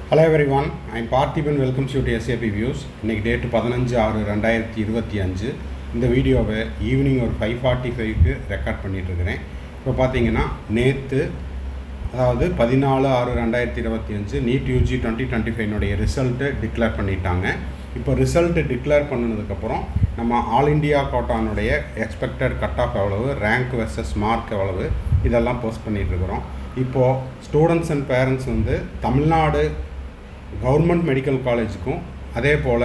Hello everyone, I am Parthiban. Welcome you to SAP Views. இன்னைக்கு date 15/6/2025. இந்த வீடியோவை evening ஒரு 5:45க்கு ரெக்கார்ட் பண்ணிட்டு இருக்கிறேன். இப்போ பார்த்தீங்கன்னா நேற்று அதாவது 14/6/2025 நீட் யூஜி 2025 ரிசல்ட்டு டிக்ளேர் பண்ணிட்டாங்க. இப்போ ரிசல்ட்டு டிக்ளேர் பண்ணதுக்கப்புறம் நம்ம ஆல் இண்டியா கோட்டானுடைய எக்ஸ்பெக்டட் கட் ஆஃப் எவ்வளவு, ரேங்க் வெர்சஸ் மார்க் எவ்வளவு, இதெல்லாம் போஸ்ட் பண்ணிகிட்ருக்குறோம். இப்போது students and parents Tamil Nadu government medical காலேஜுக்கும் அதே போல்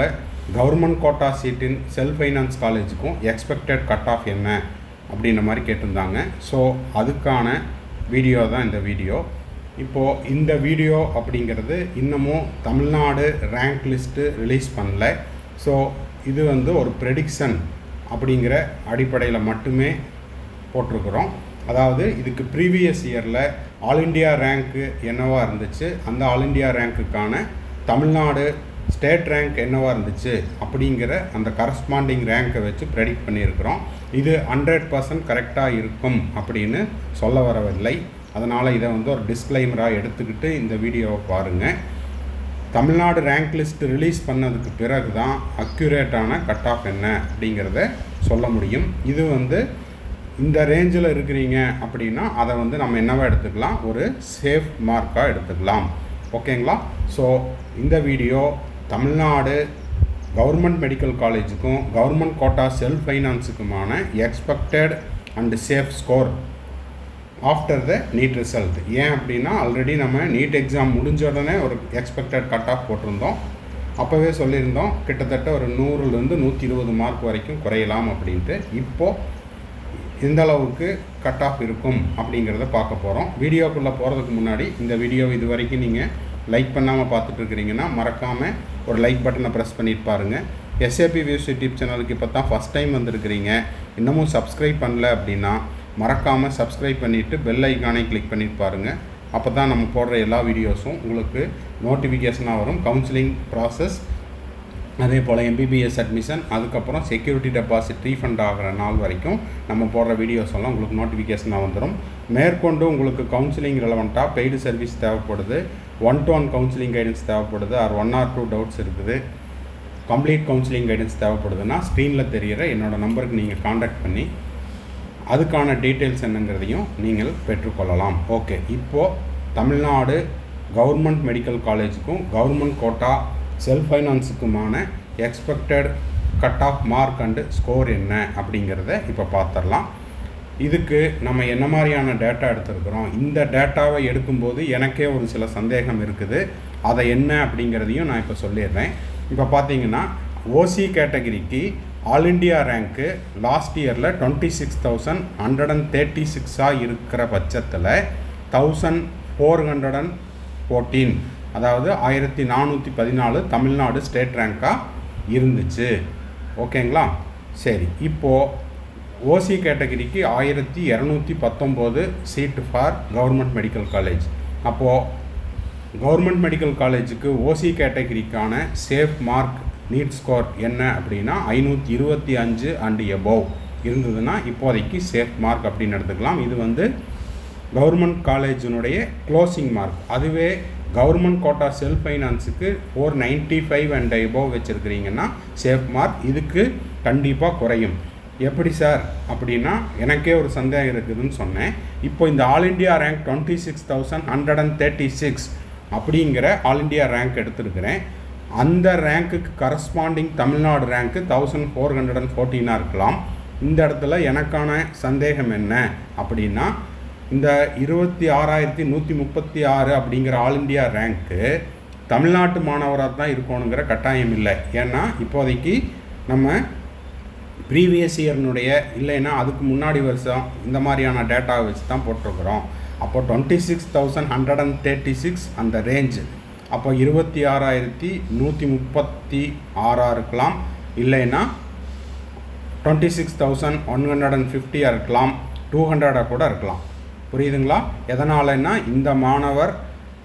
கவர்மெண்ட் கோட்டா சீட்டின் செல்ஃப் ஃபைனான்ஸ் காலேஜுக்கும் எக்ஸ்பெக்டட் கட் ஆஃப் என்ன அப்படின்ற மாதிரி கேட்டிருந்தாங்க. ஸோ அதுக்கான வீடியோ தான் இந்த வீடியோ. இப்போது இந்த வீடியோ அப்படிங்கிறது இன்னமும் தமிழ்நாடு ரேங்க் லிஸ்ட்டு ரிலீஸ் பண்ணல. ஸோ இது ஒரு ப்ரெடிக்ஷன் அப்படிங்கிற அடிப்படையில் மட்டுமே போட்டிருக்கிறோம். அதாவது இதுக்கு ப்ரீவியஸ் இயரில் ஆல் இண்டியா ரேங்க்கு என்னவாக இருந்துச்சு, அந்த ஆல் இண்டியா ரேங்க்குக்கான தமிழ்நாடு ஸ்டேட் ரேங்க் என்னவாக இருந்துச்சு அப்படிங்கிற அந்த கரஸ்பாண்டிங் ரேங்க்கை வச்சு ப்ரெடிக்ட் பண்ணியிருக்கிறோம். இது 100% கரெக்டாக இருக்கும் அப்படின்னு சொல்ல வரவில்லை. அதனால் இதை ஒரு டிஸ்க்ளைமராக எடுத்துக்கிட்டு இந்த வீடியோவை பாருங்கள். தமிழ்நாடு ரேங்க் லிஸ்ட் ரிலீஸ் பண்ணதுக்கு பிறகு தான் அக்யூரேட்டான கட் ஆஃப் என்ன அப்படிங்கிறத சொல்ல முடியும். இது இந்த ரேஞ்சில் இருக்கிறீங்க அப்படின்னா அதை நம்ம என்னவாக எடுத்துக்கலாம், ஒரு சேஃப் மார்க்காக எடுத்துக்கலாம். ஓகேங்களா? ஸோ இந்த வீடியோ தமிழ்நாடு கவர்மெண்ட் மெடிக்கல் காலேஜுக்கும் கவர்மெண்ட் கோட்டா செல்ஃப் ஃபைனான்ஸுக்குமான expected and safe score after the NEET result. ஏன் அப்படின்னா ஆல்ரெடி நம்ம நீட் எக்ஸாம் முடிஞ்ச உடனே ஒரு எக்ஸ்பெக்டட் கட் ஆஃப் போட்டிருந்தோம். அப்போவே சொல்லியிருந்தோம் கிட்டத்தட்ட ஒரு 100லேருந்து 120 மார்க் வரைக்கும் குறையலாம் அப்படின்ட்டு. இப்போது எந்த அளவுக்கு கட் ஆஃப் இருக்கும் அப்படிங்கிறத பார்க்க போகிறோம். வீடியோக்குள்ளே போகிறதுக்கு முன்னாடி இந்த வீடியோ இது வரைக்கும் நீங்கள் லைக் பண்ணாமல் பார்த்துட்ருக்கிறீங்கன்னா மறக்காமல் ஒரு லைக் பட்டனை ப்ரெஸ் பண்ணிட்டு பாருங்கள். எஸ்ஏபி வியூஸ் யூடியூப் சேனலுக்கு இப்போ தான் ஃபஸ்ட் டைம் வந்திருக்கிறீங்க, இன்னமும் சப்ஸ்கிரைப் பண்ணல அப்படின்னா மறக்காமல் சப்ஸ்கிரைப் பண்ணிவிட்டு பெல் ஐக்கானை கிளிக் பண்ணிட்டு பாருங்கள். அப்போ தான் நம்ம போடுற எல்லா வீடியோஸும் உங்களுக்கு நோட்டிஃபிகேஷனாக வரும். கவுன்சிலிங் ப்ராசஸ், அதே போல் எம்பிபிஎஸ் அட்மிஷன், அதுக்கப்புறம் செக்யூரிட்டி டெபாசிட் ரீஃபண்ட் ஆகிற நாள் வரைக்கும் நம்ம போடுற வீடியோஸ் எல்லாம் உங்களுக்கு நோட்டிஃபிகேஷனாக வந்துடும். மேற்கொண்டு உங்களுக்கு கவுன்சிலிங் ரெலவெண்ட்டாக பெய்டு சர்வீஸ் தேவைப்படுது, 1-to-1 கவுன்சிலிங் கைடன்ஸ் தேவைப்படுது, ஆர் 1 or 2 டவுட்ஸ் இருக்குது, கம்ப்ளீட் கவுன்சிலிங் கைடன்ஸ் தேவைப்படுதுன்னா ஸ்க்ரீனில் தெரிகிற என்னோடய நம்பருக்கு நீங்கள் காண்டாக்ட் பண்ணி அதுக்கான டீட்டெயில்ஸ் என்னங்கிறதையும் நீங்கள் பெற்றுக்கொள்ளலாம். ஓகே, இப்போது தமிழ்நாடு கவர்மெண்ட் மெடிக்கல் காலேஜுக்கும் கவர்மெண்ட் கோட்டா செல்ஃப் ஃபைனான்ஸுக்குமான expected cut off mark and score என்ன அப்படிங்கிறத இப்போ பார்த்துடலாம். இதுக்கு நம்ம என்ன மாதிரியான டேட்டா எடுத்துருக்குறோம், இந்த டேட்டாவை எடுக்கும்போது எனக்கே ஒரு சில சந்தேகம் இருக்குது. அதை என்ன அப்படிங்கிறதையும் நான் இப்போ சொல்லிடுறேன். இப்போ பார்த்தீங்கன்னா ஓசி கேட்டகரிக்கு ஆல் இண்டியா ரேங்க்கு லாஸ்ட் இயரில் 26,136 இருக்கிற பட்சத்தில் 1,414, அதாவது 1,414 தமிழ்நாடு ஸ்டேட் ரேங்காக இருந்துச்சு. ஓகேங்களா? சரி, இப்போது ஓசி கேட்டகரிக்கு 1,219 சீட்டு ஃபார் கவர்மெண்ட் மெடிக்கல் காலேஜ். அப்போது கவர்மெண்ட் மெடிக்கல் காலேஜுக்கு ஓசி கேட்டகரிக்கான சேஃப் மார்க் நீட் ஸ்கோர் என்ன அப்படின்னா 525 அண்ட் எபோவ் இருந்ததுன்னா இப்போதைக்கு சேஃப் மார்க் அப்படின்னு எடுத்துக்கலாம். இது கவர்மெண்ட் காலேஜினுடைய க்ளோசிங் மார்க். அதுவே கவர்மெண்ட் கோட்டா செல்ஃப் ஃபைனான்ஸுக்கு 495 அண்ட் எபோவ் வச்சுருக்கிறீங்கன்னா சேஃப் மார்க். இதுக்கு கண்டிப்பாக குறையும். எப்படி சார் அப்படின்னா எனக்கே ஒரு சந்தேகம் இருக்குதுன்னு சொன்னேன். இப்போ இந்த ஆல் இண்டியா ரேங்க் 26,136 அப்படிங்கிற ஆல் இண்டியா ரேங்க் எடுத்துருக்கிறேன். அந்த ரேங்க்குக்கு கரஸ்பாண்டிங் தமிழ்நாடு ரேங்க்கு 1,414 இருக்கலாம். இந்த இடத்துல எனக்கான சந்தேகம் என்ன அப்படின்னா இந்த 26,136 அப்படிங்கிற ஆல் இண்டியா ரேங்க்கு தமிழ்நாட்டு மாணவராக தான் இருக்கணுங்கிற கட்டாயம் இல்லை. ஏன்னா இப்போதைக்கு நம்ம ப்ரீவியஸ் இயர்னுடைய இல்லைன்னா அதுக்கு முன்னாடி வருஷம் இந்த மாதிரியான டேட்டாவை வச்சு தான் போட்டிருக்கிறோம். அப்போ 26,136 அந்த ரேஞ்சு. அப்போ 26,136 இருக்கலாம், இல்லைன்னா 26,150 இருக்கலாம், 200 கூட இருக்கலாம். புரியுதுங்களா? எதனாலன்னா இந்த மாணவர்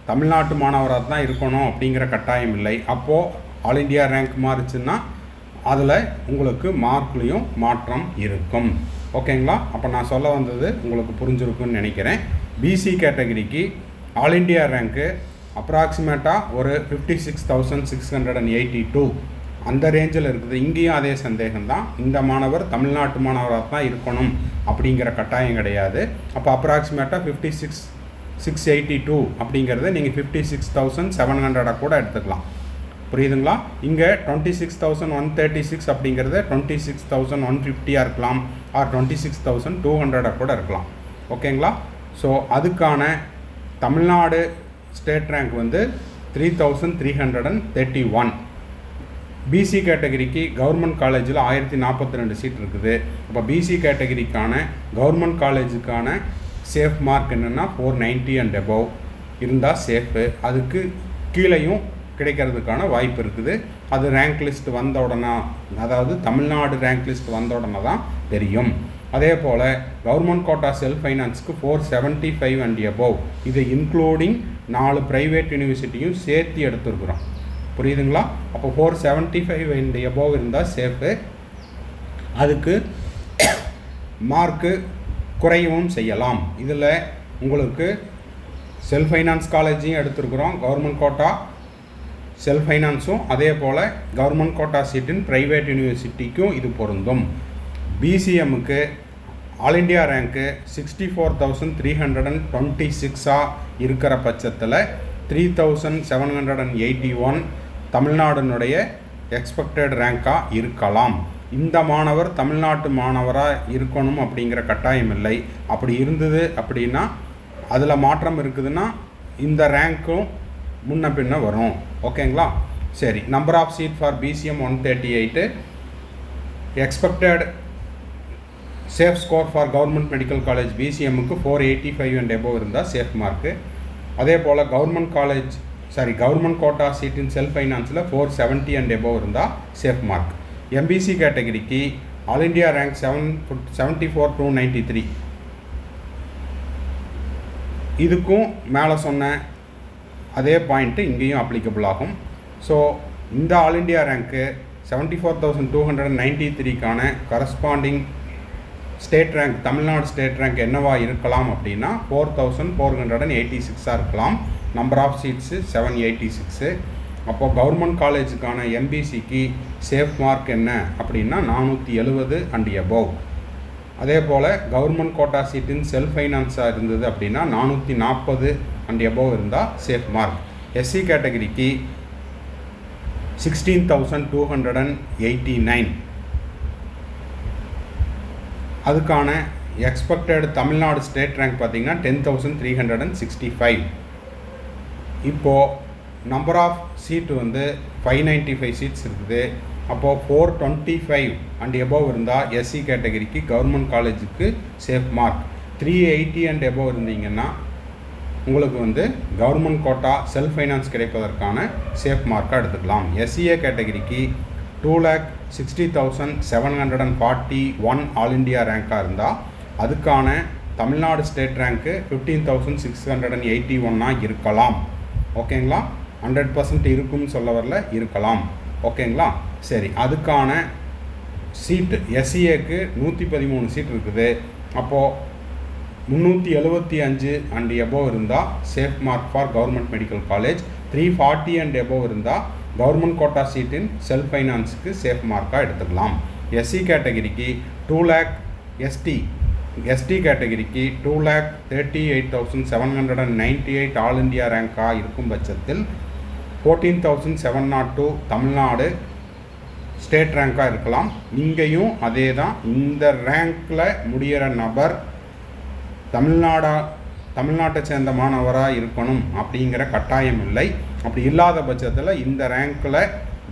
தமிழ்நாட்டு மாணவராக தான் இருக்கணும் அப்படிங்கிற கட்டாயம் இல்லை. அப்போது ஆல் இண்டியா ரேங்க் மாறுச்சுன்னா அதில் உங்களுக்கு மார்க்லேயும் மாற்றம் இருக்கும். ஓகேங்களா? அப்போ நான் சொல்ல வந்தது உங்களுக்கு புரிஞ்சிருக்குன்னு நினைக்கிறேன். பிசி கேட்டகரிக்கு ஆல் இண்டியா ரேங்க்கு அப்ராக்சிமேட்டாக ஒரு 56,682 அந்த ரேஞ்சில் இருக்குது. இங்கேயும் அதே சந்தேகம்தான். இந்த மாணவர் தமிழ்நாட்டு மாணவராக தான் இருக்கணும் அப்படிங்கிற கட்டாயம் கிடையாது. அப்போ அப்ராக்சிமேட்டாக 56,682 அப்படிங்கிறத நீங்கள் 56,700 கூட எடுத்துக்கலாம். புரியுதுங்களா? இங்கே 26,136 அப்படிங்கிறத 26,150 இருக்கலாம், ஆர் 26,200 கூட இருக்கலாம். ஓகேங்களா? ஸோ அதுக்கான தமிழ்நாடு ஸ்டேட் ரேங்க் வந்து 3,331. பிசி கேட்டகரிக்கு கவர்மெண்ட் காலேஜில் 1042 சீட் இருக்குது. இப்போ பிசி கேட்டகரிக்கான கவர்மெண்ட் காலேஜுக்கான சேஃப் மார்க் என்னென்னா 490 அண்ட் அபவ் இருந்தால் சேஃபு. அதுக்கு கீழேயும் கிடைக்கிறதுக்கான வாய்ப்பு இருக்குது. அது ரேங்க் லிஸ்ட் வந்த உடனே, அதாவது தமிழ்நாடு ரேங்க் லிஸ்ட் வந்த உடனே தான் தெரியும். அதே போல் கவர்மெண்ட் கோட்டா செல்ஃப் ஃபைனான்ஸுக்கு 475 அண்ட் அபவ், இது இன்க்ளூடிங் 4 ப்ரைவேட் யூனிவர்சிட்டியும் சேர்த்து எடுத்துருக்குறோம். புரியுதுங்களா? அப்போ 475 அண்ட் அபவ் இருந்தால் சேஃபு. அதுக்கு மார்க்கு குறையவும் செய்யலாம். இதில் உங்களுக்கு செல்ஃப் ஃபைனான்ஸ் காலேஜையும் எடுத்துருக்குறோம், கவர்மெண்ட் கோட்டா செல்ஃப் ஃபைனான்ஸும், அதே போல் கவர்மெண்ட் கோட்டா சீட்டின் ப்ரைவேட் யூனிவர்சிட்டிக்கும் இது பொருந்தும். பிசிஎம்முக்கு ஆல் இண்டியா ரேங்க்கு 64,326 இருக்கிற பட்சத்தில் 3,781 தமிழ்நாடுனுடைய எக்ஸ்பெக்டட் ரேங்காக இருக்கலாம். இந்த மாணவர் தமிழ்நாட்டு மாணவராக இருக்கணும் அப்படிங்கிற கட்டாயம் இல்லை. அப்படி இருந்தது அப்படின்னா, அதில் மாற்றம் இருக்குதுன்னா இந்த ரேங்க்கும் முன்ன பின்ன வரும். ஓகேங்களா? சரி, number of seat for PCM 138, expected safe score for government medical college பிசிஎம்முக்கு 485 அண்ட் எபோவ் இருந்தால் சேஃப் மார்க்கு. அதே போல் கவர்மெண்ட் கோட்டா சீட்டின் செல்ஃப் ஃபைனான்ஸில் 470 அண்ட் எபோவ் இருந்தால் சேஃப் மார்க். எம்பிசி கேட்டகரிக்கு ஆல் இண்டியா ரேங்க் 74,293. இதுக்கும் மேலே சொன்ன அதே பாயிண்ட்டு இங்கேயும் அப்ளிகபிள் ஆகும். ஸோ இந்த ஆல் இண்டியா ரேங்க்கு 74,293க்கான corresponding state rank, Tamil Nadu state rank என்னவா இருக்கலாம் அப்படின்னா 4,486 இருக்கலாம். Number of seats 786. அப்போது கவர்மெண்ட் காலேஜுக்கான எம்பிசிக்கு சேஃப் மார்க் என்ன அப்படின்னா 470 அண்ட் எபோவ். அதே போல் கவர்மெண்ட் கோட்டா சீட்டின் செல்ஃப் ஃபைனான்ஸாக இருந்தது அப்படின்னா 440 அண்ட் எபோவ் இருந்தால் சேஃப் மார்க். எஸ்சி கேட்டகரிக்கு 16,289. அதுக்கான எக்ஸ்பெக்டட் தமிழ்நாடு ஸ்டேட் ரேங்க் பார்த்திங்கன்னா 10,365. இப்போது நம்பர் ஆஃப் சீட்டு வந்து 595 சீட்ஸ் இருக்குது. அப்போது 425 அண்ட் எபோவ் இருந்தால் எஸ்சி கேட்டகரிக்கு கவர்மெண்ட் காலேஜுக்கு சேஃப் மார்க். 380 அண்ட் எபோவ் இருந்தீங்கன்னா உங்களுக்கு வந்து கவர்மெண்ட் கோட்டா செல்ஃப் ஃபைனான்ஸ் கிடைப்பதற்கான சேஃப் மார்க்காக எடுத்துக்கலாம். எஸ்சிஏ கேட்டகரிக்கு 2,60,741 ஆல் இண்டியா ரேங்காக இருந்தால் அதுக்கான தமிழ்நாடு ஸ்டேட் ரேங்க்கு 15,681 இருக்கலாம். ஓகேங்களா? 100% இருக்கும்னு சொல்ல வரல, இருக்கலாம். ஓகேங்களா? சரி, அதுக்கான சீட்டு எஸ்சிஏக்கு 113 சீட் இருக்குது. அப்போது 375 அண்ட் எபோவ் இருந்தால் safe mark for government medical college. 340 and above இருந்தால் கவர்மெண்ட் கோட்டா சீட்டின் செல்ஃப் ஃபைனான்ஸுக்கு சேஃப் மார்க்காக எடுத்துக்கலாம். எஸ்சி கேட்டகரிக்கு 2 lakh, எஸ்டி கேட்டகரிக்கு 2,38,798 ஆல் இண்டியா ரேங்காக இருக்கும் பட்சத்தில் 14,702 தமிழ்நாடு ஸ்டேட் ரேங்காக இருக்கலாம். இங்கேயும் அதே தான். இந்த ரேங்க்கில் முடிகிற நபர் தமிழ்நாட்டை சேர்ந்த மாணவராக இருக்கணும் அப்படிங்கிற கட்டாயம் இல்லை. அப்படி இல்லாத பட்சத்தில் இந்த ரேங்க்கில்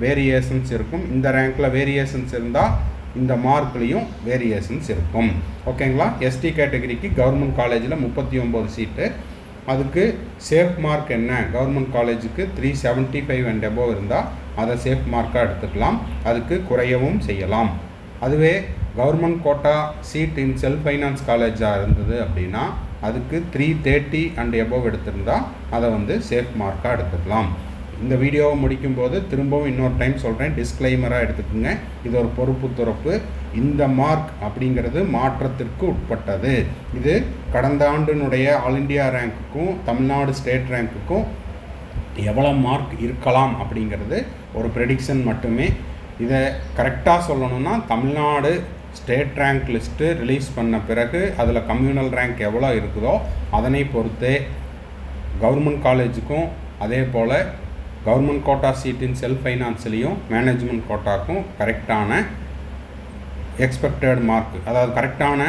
வேரியேஷன்ஸ் இருக்கும். இந்த ரேங்க்கில் வேரியேஷன்ஸ் இருந்தால் இந்த மார்க்லேயும் வேரியேஷன்ஸ் இருக்கும். ஓகேங்களா? எஸ்டி கேட்டகரிக்கு கவர்மெண்ட் காலேஜில் 39 சீட்டு. அதுக்கு சேஃப் மார்க் என்ன? கவர்மெண்ட் காலேஜுக்கு 375 அண்ட் எபோவ் இருந்தால் அதை சேஃப் மார்க்காக எடுத்துக்கலாம். அதுக்கு குறையவும் செய்யலாம். அதுவே government quota seat in self finance காலேஜாக இருந்தது அப்படின்னா அதுக்கு 330 அண்ட் எபோவ் எடுத்திருந்தால் அதை வந்து சேஃப் மார்க்காக எடுத்துக்கலாம். இந்த வீடியோவை முடிக்கும்போது திரும்பவும் இன்னொரு டைம் சொல்கிறேன், டிஸ்க்ளைமராக எடுத்துக்கோங்க. இது ஒரு பொறுப்பு துறப்பு. இந்த மார்க் அப்படிங்கிறது மாற்றத்திற்கு உட்பட்டது. இது கடந்த ஆண்டினுடைய ஆல் இண்டியா ரேங்க்குக்கும் தமிழ்நாடு ஸ்டேட் ரேங்க்குக்கும் எவ்வளோ மார்க் இருக்கலாம் அப்படிங்கிறது ஒரு ப்ரெடிக்ஷன் மட்டுமே. இதை கரெக்டாக சொல்லணும்னா Tamil Nadu state rank list release பண்ண பிறகு அதில் கம்யூனல் ரேங்க் எவ்வளோ இருக்குதோ அதனை பொறுத்தே கவர்மெண்ட் காலேஜுக்கும் அதே போல் கவர்மெண்ட் கோட்டா சீட்டின் செல்ஃப் ஃபைனான்ஸ்லேயும் மேனேஜ்மெண்ட் கோட்டாக்கும் கரெக்டான எக்ஸ்பெக்டட் மார்க், அதாவது கரெக்டான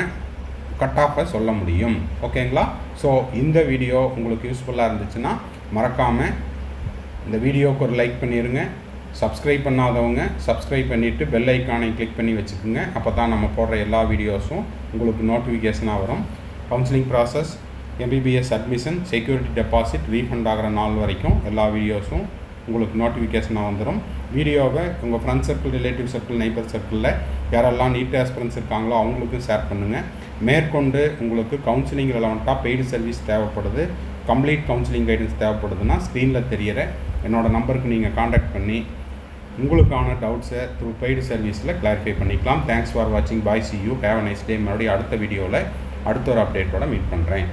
கட் ஆஃபை சொல்ல முடியும். ஓகேங்களா? ஸோ இந்த வீடியோ உங்களுக்கு யூஸ்ஃபுல்லாக இருந்துச்சுன்னா மறக்காமல் இந்த வீடியோவுக்கு ஒரு லைக் பண்ணிடுங்க. சப்ஸ்கிரைப் பண்ணாதவங்க சப்ஸ்கிரைப் பண்ணிவிட்டு பெல் ஐக்கானை கிளிக் பண்ணி வச்சுக்கோங்க. அப்போ தான் நம்ம போடுற எல்லா வீடியோஸும் உங்களுக்கு நோட்டிஃபிகேஷனாக வரும். Counselling process, MBBS admission, security deposit, refund ஆகிற நாள் வரைக்கும் எல்லா வீடியோஸும் உங்களுக்கு நோட்டிஃபிகேஷனாக வந்துடும். வீடியோவை உங்கள் friend circle, relative circle, neighbour சர்க்கிளில் யாரெல்லாம் நீட் ஆஸ்பிரன்ஸ் இருக்காங்களோ அவங்களுக்கும் ஷேர் பண்ணுங்கள். மேற்கொண்டு உங்களுக்கு கவுன்சிலிங் ரெலவெண்ட்டாக பெய்டு சர்வீஸ் தேவைப்படுது, கம்ப்ளீட் கவுன்சிலிங் கைடன்ஸ் தேவைப்படுதுன்னா ஸ்க்ரீனில் தெரிகிற என்னோடய நம்பருக்கு நீங்கள் காண்டாக்ட் பண்ணி உங்களுக்கான டவுட்ஸை த்ரூ பெய்டு சர்வீஸில் கிளாரிஃபை பண்ணிக்கலாம். தேங்க்ஸ் ஃபார் வாட்சிங். Bye, see you, have a nice day. மறுபடியும் அடுத்த வீடியோவில் அடுத்த ஒரு அப்டேட்டோட மீட் பண்ணுறேன்.